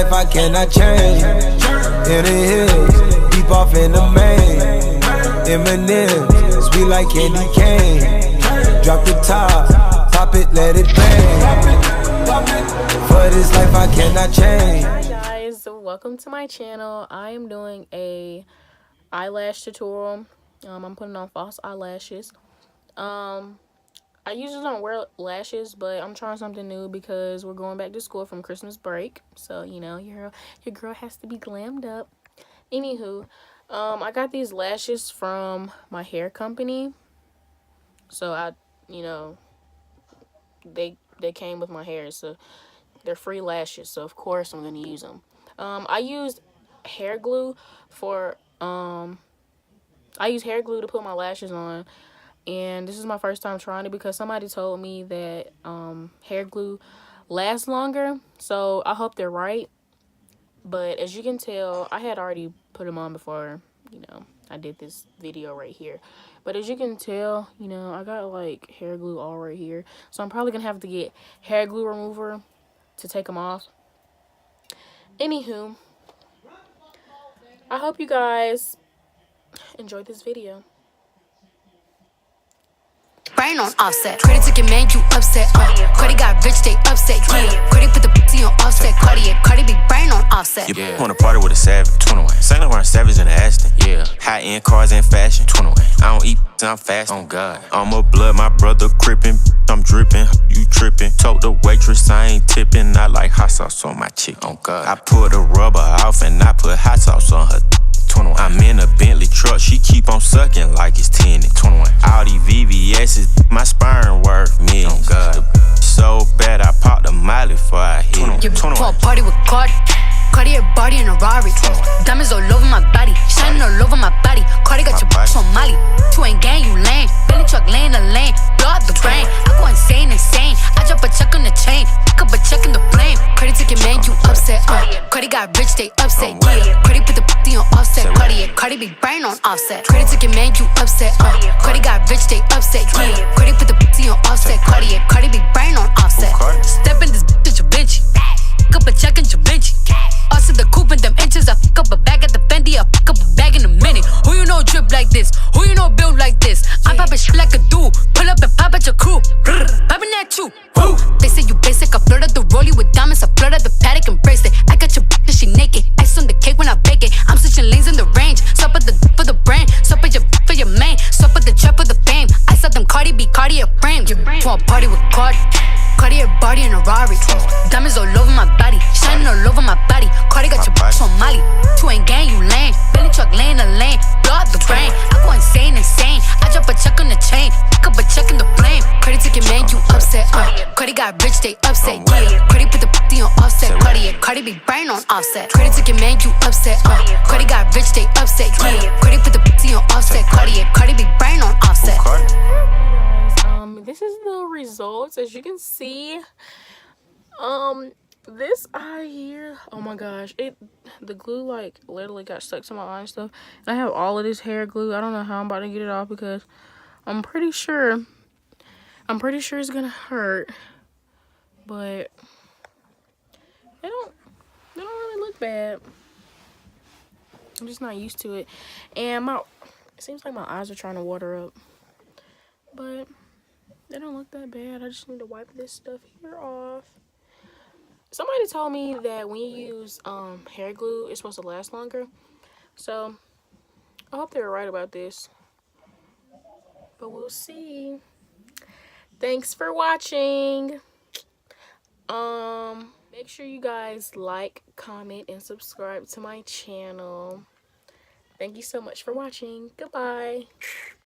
life I cannot change. In the hills, deep off in the main. Eminem, sweet like candy cane. Drop the top, pop it, let it bang. For this life I cannot change. Hi guys, welcome to my channel. I am doing a eyelash tutorial. I'm putting on false eyelashes. I usually don't wear lashes, but I'm trying something new because we're going back to school from Christmas break. So, you know, your girl has to be glammed up. Anywho, I got these lashes from my hair company. So they came with my hair, so they're free lashes. So of course I'm gonna use them. I used hair glue for I use hair glue to put my lashes on. And this is my first time trying it because somebody told me that hair glue lasts longer. So I hope they're right. But as you can tell, I had already put them on before, I did this video right here. But as you can tell, I got like hair glue all right here. So I'm probably going to have to get hair glue remover to take them off. Anywho, I hope you guys enjoyed this video. Brain on offset. Credit took your man, you upset. Cardi got rich, they upset. Yeah. Cardi put the pussy on offset. Cardi be brain on offset. Yeah. Wanna party with a savage? 21. Saint Laurent Savage in the Aston. Yeah. High end cars and fashion. 21. I don't eat, I'm fast. On God. I'm a blood, my brother crippin'. I'm drippin', you trippin'. Told the waitress I ain't tippin'. I like hot sauce on my chicken. On God. I pulled the rubber off and I put hot sauce on her. 21. I'm in a Bentley truck, she keep on sucking like it's 10. 21. All these VVS's, my sperm worth millions. Oh God. So bad I popped a Miley before I hit. 21. For a party with Cardi. Cartier body in a Rari. Diamonds all over my body, shining all over my body. Cardi got your bitch on Molly. You ain't gang, you lame. Billy truck laying the lane, blow up the brain. I go insane. I drop a check on the chain, pick up a check in the flame. Cardi took your man, you upset. Cardi got rich, they upset. Yeah. Cardi put the pussy on offset. Cardi be brain on offset. Cardi took your man, you upset. Cardi got rich, they upset. Yeah. Cardi put the pussy on offset. Cardi be brain on offset. Step in this bitch, your bitch. Pick up a check in your bitch. Also the coupe and them inches. I pick up a bag at the Fendi. I pick up a bag in a minute. Who you know drip like this? Who you know build like this? I'm poppin' shit like a dude. Pull up and pop at your crew. Poppin' at you. Woo. They say you basic. I flirted the rollie with diamonds. I flirted the paddock and bracelet. I got your bitch, she naked. Ice on the cake when I bake it. I'm switching lanes in the range. Swap at the for the brand. Swap at your for your main. Swap at the trap for the fame. I saw them Cardi B, Cartier frame. For a party with Cardi. Cartier body in a Rari. Diamonds all over my body, shining all over my body. Cardi got your bitch on Molly. You ain't gang, you lame. Billy truck laying the lane, blow up the brain. I go insane. I drop a check on the chain, pick up a check in the flame. Cardi took your man, you upset. Cardi got rich, they upset. Yeah. Cardi put the pussy on offset. Cardi be brain on offset. Cardi took your man, you upset. Cardi got rich, they upset. Yeah. Cardi put the pussy on offset. Cardi be brain on offset. This is the results. As you can see, this eye here, oh my gosh, the glue like literally got stuck to my eye and stuff. And I have all of this hair glue. I don't know how I'm about to get it off because I'm pretty sure it's gonna hurt, but they don't really look bad. I'm just not used to it, and it seems like my eyes are trying to water up, but they don't look that bad. I just need to wipe this stuff here off. Somebody told me that when you use hair glue, it's supposed to last longer. So I hope they're right about this. But we'll see. Thanks for watching. Make sure you guys like, comment, and subscribe to my channel. Thank you so much for watching. Goodbye.